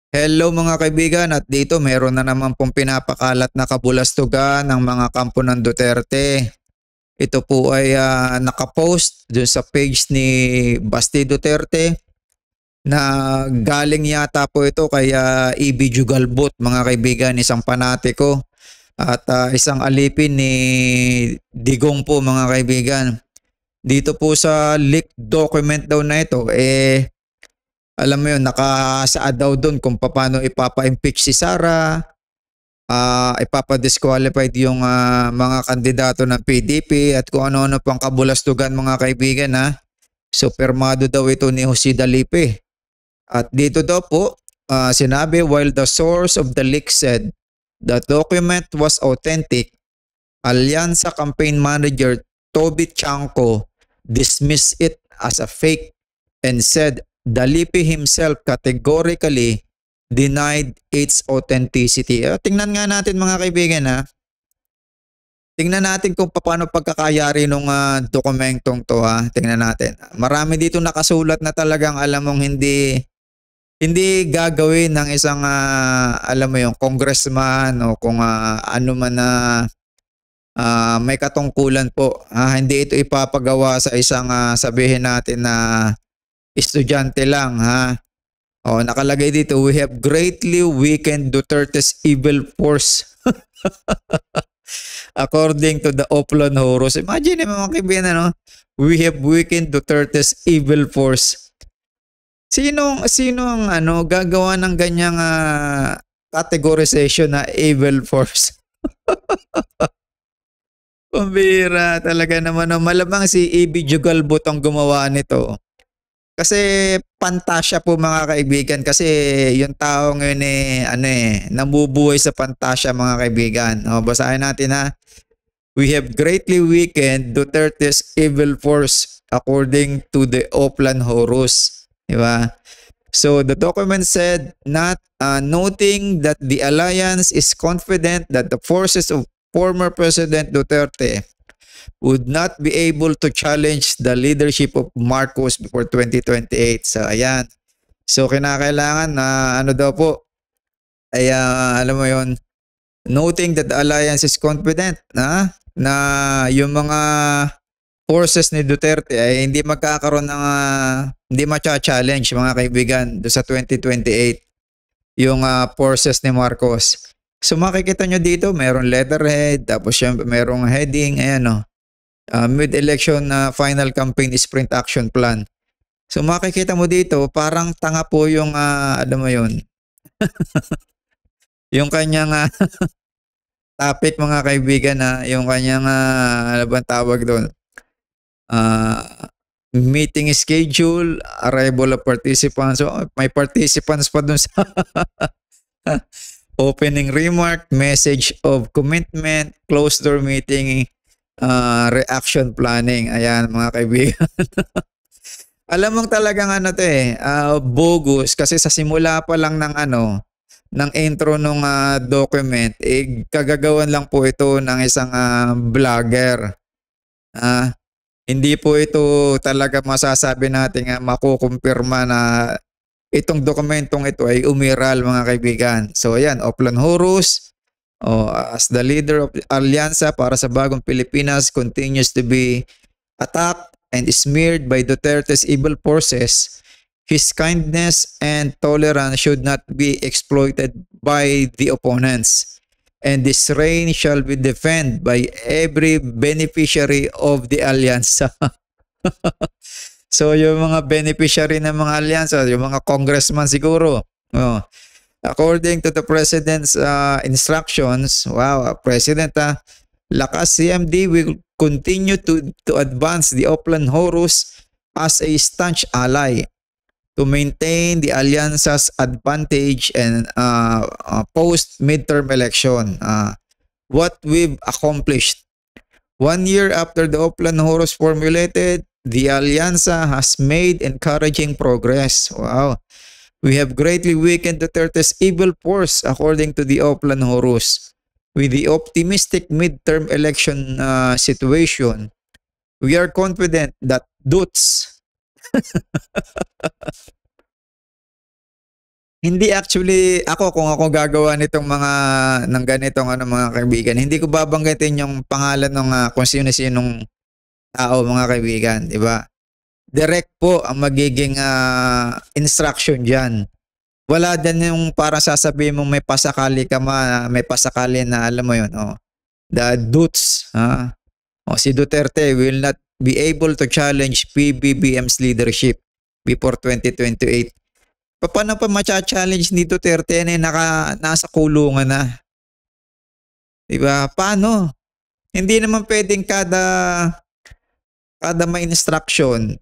Hello mga kaibigan, at dito meron na naman pong pinapakalat na kabulastugan ng mga kampo ng Duterte. Ito po ay nakapost dun sa page ni Basti Duterte na galing yata po ito kay EB Jugalbot mga kaibigan, isang panatiko at isang alipin ni Digong po mga kaibigan. Dito po sa leaked document daw na ito, alam mo yun, nakasaad daw doon kung paano ipapa-impeach si Sara, ipapa-disqualified yung mga kandidato ng PDP at kung ano-ano pang kabulastugan mga kaibigan ha. So permado daw ito ni Jose Dalipe. At dito daw po, sinabi, while the source of the leak said the document was authentic, Alyansa campaign manager Toby Chanko dismissed it as a fake and said Dalipe himself categorically denied its authenticity. Tingnan nga natin mga kaibigan ha. Tingnan natin kung paano pagkakayari ng dokumentong to ha. Tingnan natin. Marami dito nakasulat na talagang alam mong hindi gagawin ng isang alam mo yung congressman o kung ano man na may katungkulan po. Hindi ito ipapagawa sa isang sabihin natin na estudyante lang ha. Nakalagay dito, we have greatly weakened Duterte's evil force. According to the Oplan Horus. Imagine mga kaibigan, no? We have weakened Duterte's evil force. Sino ang gagawa ng ganyang categorization na evil force? Pambira talaga naman. Malamang si EB Jugalbot ang gumawa nito. Kasi pantasya po mga kaibigan, kasi yung tao ngayon nabubuhay sa pantasya mga kaibigan. Basahin natin ha. We have greatly weakened Duterte's evil force according to the Oplan Horus. Diba? So the document said, noting that the alliance is confident that the forces of former President Duterte would not be able to challenge the leadership of Marcos before 2028. So ayan. So kinakailangan na daw po ay alam mo yon, noting that the alliance is confident na yung mga forces ni Duterte ay hindi magkakaroon ng hindi macha-challenge mga kaibigan do sa 2028 yung forces ni Marcos. So makikita nyo dito, mayroong letterhead, tapos mayroong heading, ayan mid-election final campaign sprint action plan. So makikita mo dito, parang tanga po yung alam mo yun, yung kanyang topic mga kaibigan yung kanyang ano bang tawag doon? Meeting schedule, arrival of participants. So, may participants pa dun sa opening remark, message of commitment, closed door meeting, reaction planning. Ayan mga kaibigan. Alam mong talagang bogus kasi sa simula pa lang ng intro ng document, kagagawan lang po ito ng isang vlogger. Hindi po ito talaga masasabi natin makukumpirma na itong dokumentong ito ay umiral mga kaibigan. So ayan, Oplan Horus, as the leader of Alyansa para sa Bagong Pilipinas continues to be attacked and smeared by Duterte's evil forces, his kindness and tolerance should not be exploited by the opponents. And this reign shall be defended by every beneficiary of the Alyansa. So yung mga beneficiary ng mga alyansa, yung mga congressman siguro. According to the President's instructions, President, Lakas CMD will continue to advance the Oplan Horus as a staunch ally to maintain the alliance's advantage and post-midterm election. What we've accomplished. 1 year after the Oplan Horus formulated, the Alyansa has made encouraging progress. Wow. We have greatly weakened Duterte's evil force according to the Oplan Horus. With the optimistic midterm election situation, we are confident that Dutz Hindi actually ako kung ako gagawa nitong mga ng ganitong ano mga kaibigan, hindi ko babanggitin yung pangalan ng kung sino-sinong tao mga kaibigan, 'di ba? Direct po ang magiging instruction diyan. Wala din yung parang sasabihin mo may pasakali na alam mo yun, oh. The Dutz, o si Duterte will not be able to challenge PBBM's leadership before 2028. Paano pa macha-challenge ni Duterte na nasa kulungan na? 'Di ba? Paano? Hindi naman pwedeng kada may instruction,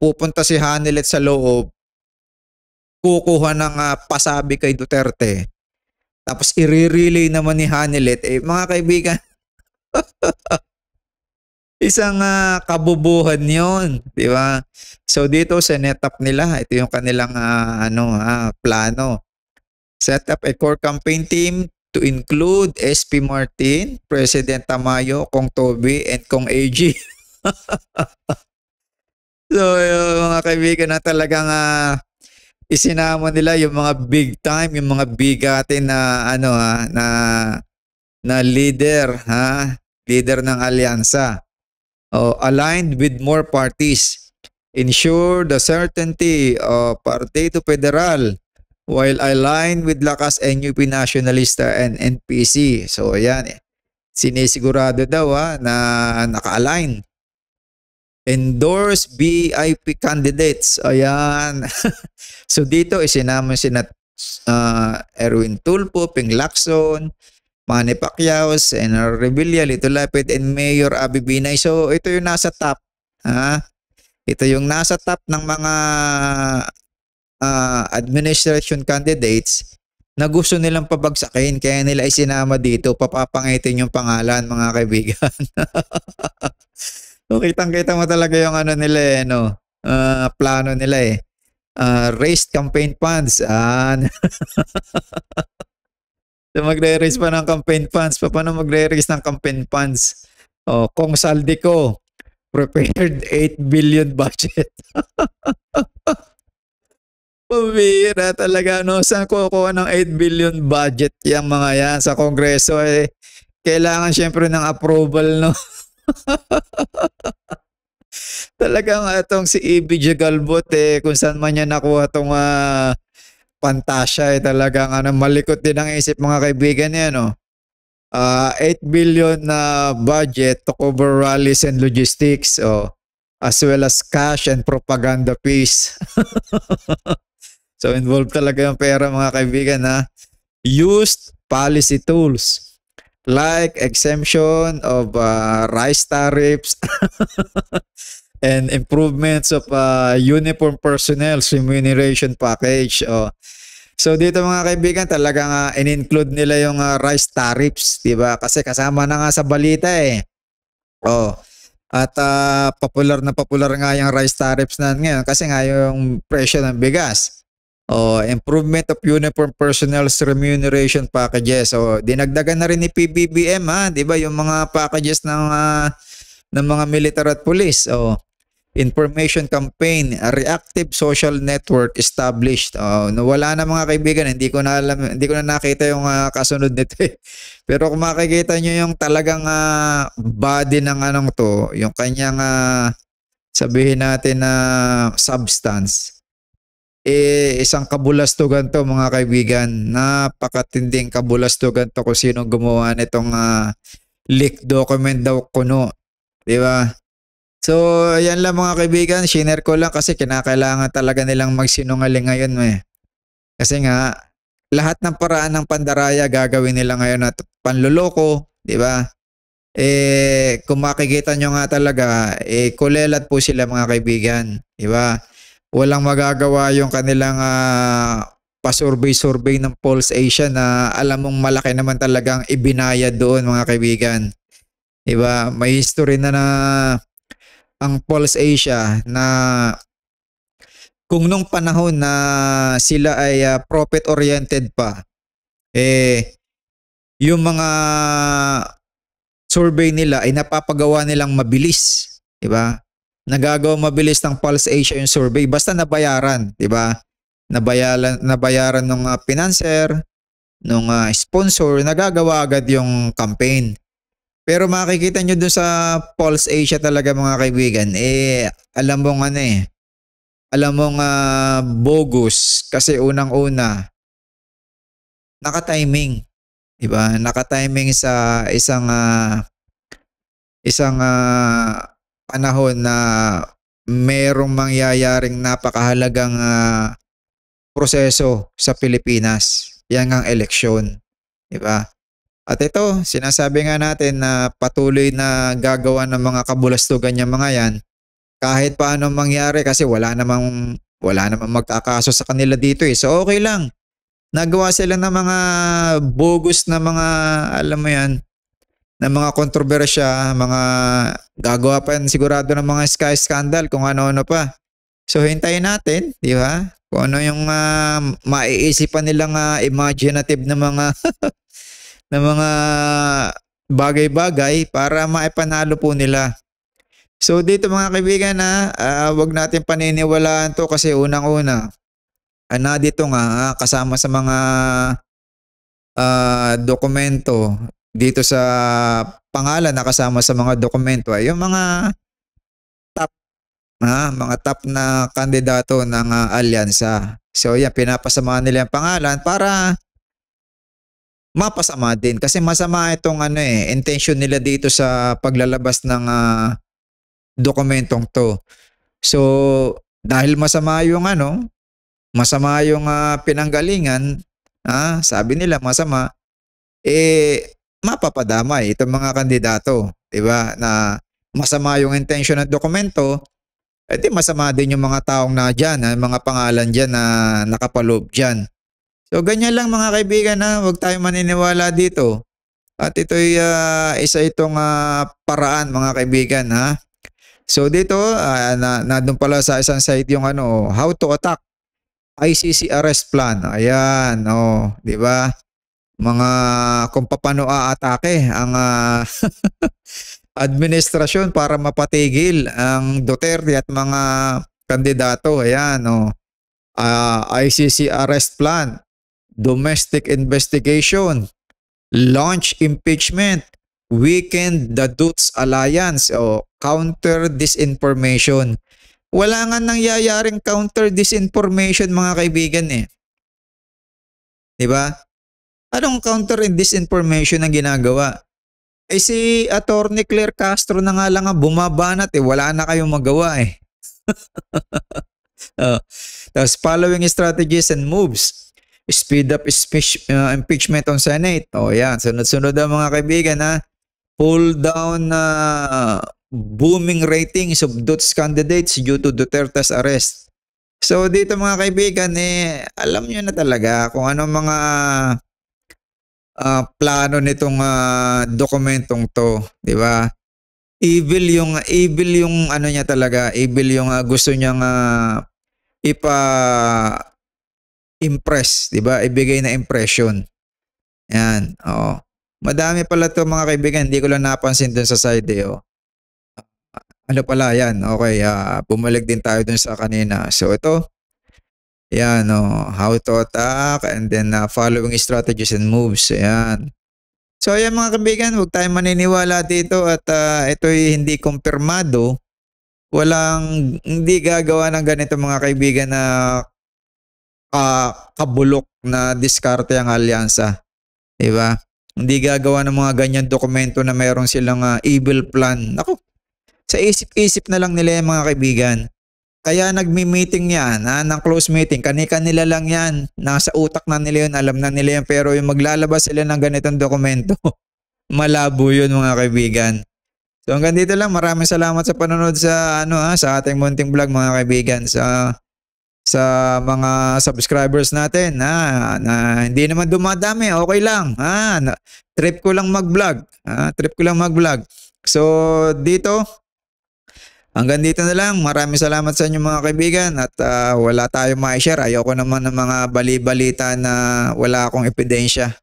pupunta si Hanelet sa loob, kukuha ng pasabi kay Duterte, tapos i-relay naman ni Hanelet, mga kaibigan, isang kabubuhan yon, di ba? So dito sa netap nila, ito yung kanilang plano. Set up a core campaign team to include SP Martin, President Tamayo, Kong Toby, and Kong AG. So mga kaibigan na talagang isinama nila yung mga big time, yung mga bigatin na na leader, leader ng alyansa. Aligned with more parties. Ensure the certainty of Partido Federal while aligned with Lakas NUP Nacionalista and NPC. So ayan, sinisigurado daw na naka-align. Endorse BIP candidates. Ayan. So dito isinama sina Erwin Tulfo, Ping Lacson, Manny Pacquiao, Senator Revilla, Lito Lapid, and Mayor Abby Binay. So ito yung nasa top. Ito yung nasa top ng mga administration candidates na gusto nilang pabagsakin. Kaya nila isinama dito, papapangitin yung pangalan mga kaibigan. So kitang-kita mo talaga yung nila plano nila raised campaign funds. So magre-raise pa ng campaign funds. Paano magre-raise ng campaign funds? Kung Saldico, prepared 8 billion budget. Pumira talaga, no? Saan kukuha ng 8 billion budget yung mga yan sa Kongreso? Kailangan syempre ng approval, no? Talagang itong si E.B. Jagalbot kung saan man niya nakuha itong pantasya talagang malikot din ang isip mga kaibigan niya, no? 8 billion na budget to cover rallies and logistics, as well as cash and propaganda fees. So involved talaga yung pera mga kaibigan. Used policy tools like exemption of rice tariffs and improvements of uniform personnel's remuneration package. So dito mga kaibigan talagang in-include nila yung rice tariffs, 'di ba? Kasi kasama na nga sa balita At popular nga yung rice tariffs na ngayon kasi nga yung presyo ng bigas. Improvement of uniform personnel's remuneration packages. Dinagdagan na rin ni PBBM, 'di ba, yung mga packages ng mga militar at police. Information campaign, a reactive social network established. Nawala na mga kaibigan, hindi ko na nakita yung kasunod nito. Pero kung makikita nyo yung talagang body ng yung kanyang sabihin natin na substance, isang kabulastugan to mga kaibigan. Napakatinding kabulastugan to kung sino gumawa nitong leak document daw kuno, di ba? So, ayan lang mga kaibigan, share ko lang kasi kinakailangan talaga nilang magsinungaling ngayon. Kasi nga, lahat ng paraan ng pandaraya gagawin nila ngayon at panluloko, di ba? Kung makikita nyo nga talaga, kulelat po sila mga kaibigan, di ba? Walang magagawa yung kanilang pa-survey ng Pulse Asia na alam mong malaki naman talagang ibinayad doon mga kaibigan. Di ba? May history na ang Pulse Asia na kung nung panahon na sila ay profit-oriented pa, yung mga survey nila ay napapagawa nilang mabilis, di ba? Nagagawa mabilis ng Pulse Asia yung survey basta nabayaran, di ba? nabayaran ng financer, nung sponsor, nagagawa agad yung campaign. Pero makikita nyo dun sa Pulse Asia talaga mga kaibigan, alam mong alam mong bogus kasi unang-una, naka-timing. Diba? Naka-timing sa isang panahon na merong mangyayaring napakahalagang proseso sa Pilipinas. Yan ang eleksyon. Diba? At ito, sinasabi nga natin na patuloy na gagawa ng mga kabulastugan yung mga yan kahit paano mangyari kasi wala namang magkakaso sa kanila dito eh. So okay lang. Nagawa sila ng mga bogus na mga, alam mo yan, na mga kontrobersya, mga gagawa pa yan sigurado ng mga sky scandal kung ano-ano pa. So hintayin natin, di ba? Kung ano yung maiisipan nilang imaginative na mga na mga bagay-bagay para maipanalo po nila. So dito mga kaibigan wag natin paniniwalaan to kasi unang-una, dito nga kasama sa mga dokumento dito sa pangalan na kasama sa mga dokumento ay yung mga top na kandidato ng alyansa. So yan, pinapasamahan nila yung pangalan para mapasama din kasi masama itong intention nila dito sa paglalabas ng dokumentong to. So dahil masama yung pinanggalingan, sabi nila masama, mapapadamay itong mga kandidato, 'di ba? Na masama yung intention ng dokumento, di masama din yung mga taong na diyan, mga pangalan diyan na nakapaloob diyan. So ganyan lang mga kaibigan huwag tayong maniniwala dito. At ito'y isa itong paraan mga kaibigan So dito doon pala sa isang site yung how to attack ICC arrest plan. Ayan, 'di ba? Mga kung paano aatake ang administrasyon para mapatigil ang Duterte at mga kandidato. Ayan, ICC arrest plan, domestic investigation, launch impeachment, weaken the Dutz alliance, counter disinformation. Wala nga nangyayaring counter disinformation mga kaibigan eh. 'Di ba? Anong counter disinformation ang ginagawa? Si Attorney Claire Castro na nga lang bumabanat wala na kayong magawa eh. Tapos following strategies and moves, speed up impeachment on Senate. Yan, sunod-sunod ang mga kaibigan pull down booming ratings of Dutch candidates due to Duterte's arrest. So dito mga kaibigan alam niyo na talaga kung ano mga plano nitong dokumentong to, 'di ba? Evil yung niya talaga, evil yung gusto niyang impress, 'di ba? Ibigay na impression. Yan, madami pala to mga kaibigan, hindi ko lang napansin dun sa side Ano pala yan? Okay, bumalik din tayo dun sa kanina. So ito, yan, how to attack and then following strategies and moves. Ayan. So ayan mga kaibigan, huwag tayong maniniwala dito at ito'y hindi kumpirmado. Hindi gagawa ng ganito mga kaibigan na kabulok na diskarte ang alyansa. Diba? Hindi gagawa ng mga ganyan dokumento na mayroon silang evil plan. Naku, sa isip-isip na lang nila yung mga kaibigan. Kaya nagmi-meeting yan, ng close meeting, kani-kanila lang yan. Nasa utak na nila yun, alam na nila yun. Pero yung maglalabas sila ng ganitong dokumento, malabo yun mga kaibigan. So hanggang dito lang, maraming salamat sa panonood sa, sa ating munting vlog mga kaibigan. Sa mga subscribers natin na hindi naman dumadami, okay lang. Trip ko lang mag-vlog. So dito, hanggang dito na lang. Maraming salamat sa inyo mga kaibigan at wala tayong ma-share. Ayoko naman ng mga bali-balita na wala akong ebidensya.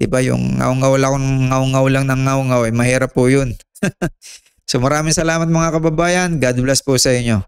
Diba yung ngaw-ngaw lang ng ngaw-ngaw mahirap po yun. So maraming salamat mga kababayan. God bless po sa inyo.